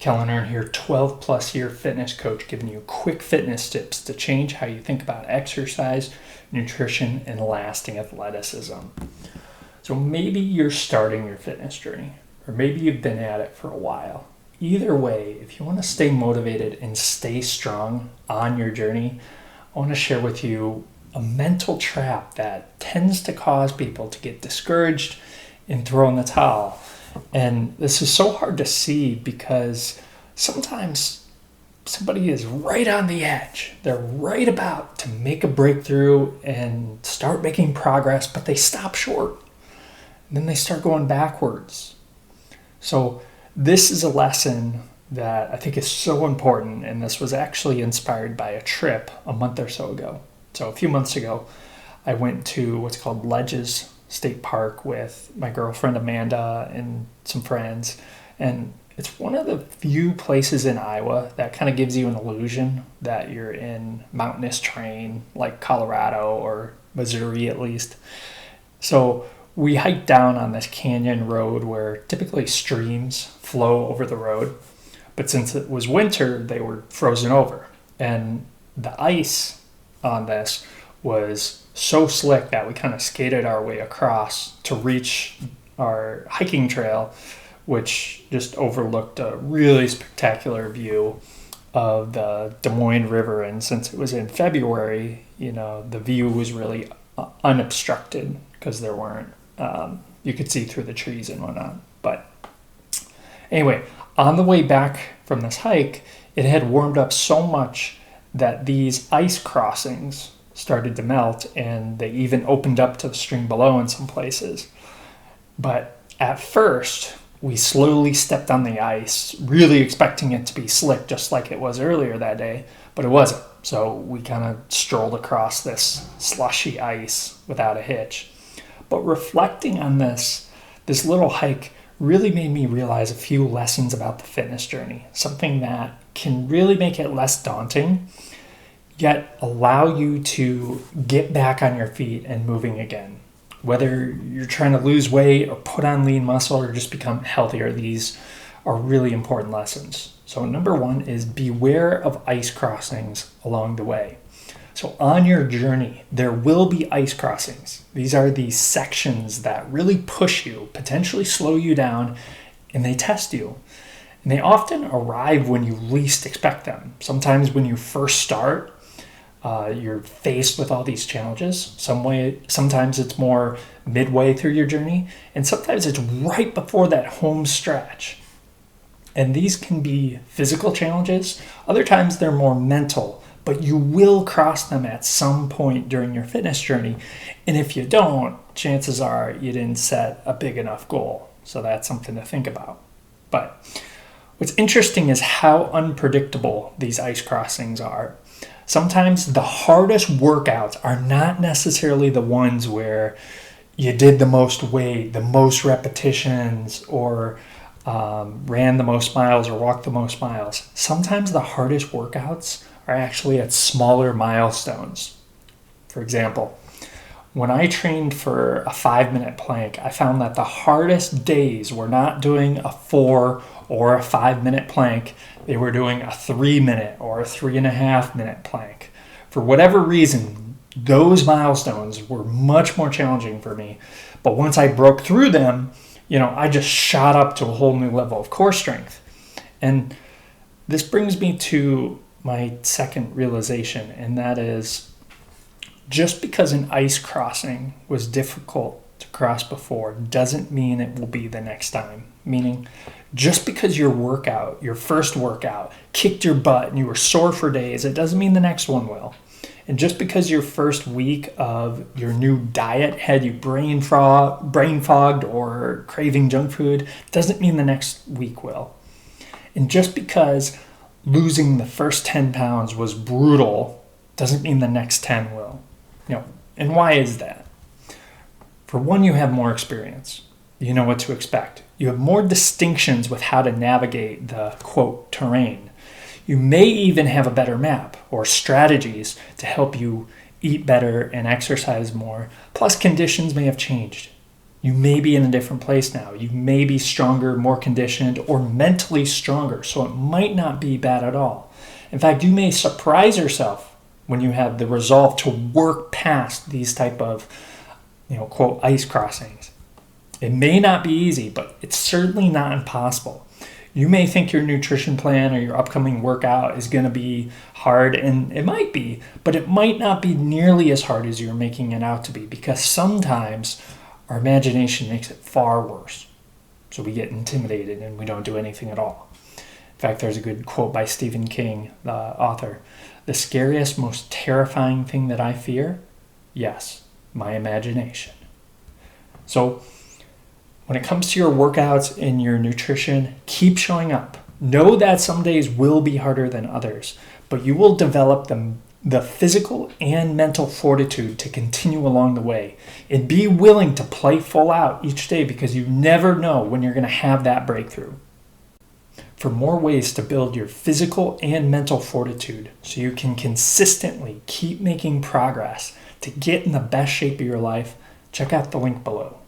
Kellen Earn here, 12 plus year fitness coach, giving you quick fitness tips to change how you think about exercise, nutrition, and lasting athleticism. So maybe you're starting your fitness journey, or maybe you've been at it for a while. Either way, if you want to stay motivated and stay strong on your journey, I want to share with you a mental trap that tends to cause people to get discouraged and throw in the towel. And this is so hard to see because sometimes somebody is right on the edge. They're right about to make a breakthrough and start making progress, but they stop short. And then they start going backwards. So this is a lesson that I think is so important, and this was actually inspired by a trip a month or so ago. So a few months ago, I went to what's called Ledges State Park with my girlfriend Amanda and some friends, and it's one of the few places in Iowa that kind of gives you an illusion that you're in mountainous terrain like Colorado or Missouri at least. So we hiked down on this canyon road where typically streams flow over the road, but since it was winter, they were frozen over, and the ice on this was so slick that we kind of skated our way across to reach our hiking trail, which just overlooked a really spectacular view of the Des Moines River. And since it was in February, the view was really unobstructed because there weren't, you could see through the trees and whatnot. But anyway, on the way back from this hike, it had warmed up so much that these ice crossings started to melt, and they even opened up to the stream below in some places. But at first, we slowly stepped on the ice, really expecting it to be slick just like it was earlier that day, but it wasn't. So we kind of strolled across this slushy ice without a hitch. But reflecting on this little hike really made me realize a few lessons about the fitness journey, something that can really make it less daunting, yet allow you to get back on your feet and moving again. Whether you're trying to lose weight or put on lean muscle or just become healthier, these are really important lessons. So number one is beware of ice crossings along the way. So on your journey, there will be ice crossings. These are these sections that really push you, potentially slow you down, and they test you. And they often arrive when you least expect them. Sometimes when you first start, you're faced with all these challenges. Sometimes it's more midway through your journey, and sometimes it's right before that home stretch. And these can be physical challenges. Other times they're more mental, but you will cross them at some point during your fitness journey. And if you don't, chances are you didn't set a big enough goal. So that's something to think about. But what's interesting is how unpredictable these ice crossings are. Sometimes the hardest workouts are not necessarily the ones where you did the most weight, the most repetitions, or ran the most miles or walked the most miles. Sometimes the hardest workouts are actually at smaller milestones. For example, when I trained for a 5-minute plank, I found that the hardest days were not doing a 4 or a 5-minute plank. They were doing a 3-minute or a 3.5-minute plank. For whatever reason, those milestones were much more challenging for me. But once I broke through them, I just shot up to a whole new level of core strength. And this brings me to my second realization, and that is just because an ice crossing was difficult to cross before doesn't mean it will be the next time. Meaning, just because your first workout, kicked your butt and you were sore for days, it doesn't mean the next one will. And just because your first week of your new diet had you brain fogged or craving junk food doesn't mean the next week will. And just because losing the first 10 pounds was brutal doesn't mean the next 10 will. And why is that? For one, you have more experience. You know what to expect. You have more distinctions with how to navigate the, quote, terrain. You may even have a better map or strategies to help you eat better and exercise more. Plus, conditions may have changed. You may be in a different place now. You may be stronger, more conditioned, or mentally stronger. So it might not be bad at all. In fact, you may surprise yourself when you have the resolve to work past these type of, quote, ice crossings. It may not be easy, but it's certainly not impossible. You may think your nutrition plan or your upcoming workout is going to be hard, and it might be, but it might not be nearly as hard as you're making it out to be, because sometimes our imagination makes it far worse. So we get intimidated and we don't do anything at all. In fact, there's a good quote by Stephen King, the author. The scariest, most terrifying thing that I fear? Yes, my imagination. So when it comes to your workouts and your nutrition, keep showing up. Know that some days will be harder than others, but you will develop the physical and mental fortitude to continue along the way. And be willing to play full out each day, because you never know when you're going to have that breakthrough. For more ways to build your physical and mental fortitude so you can consistently keep making progress to get in the best shape of your life, check out the link below.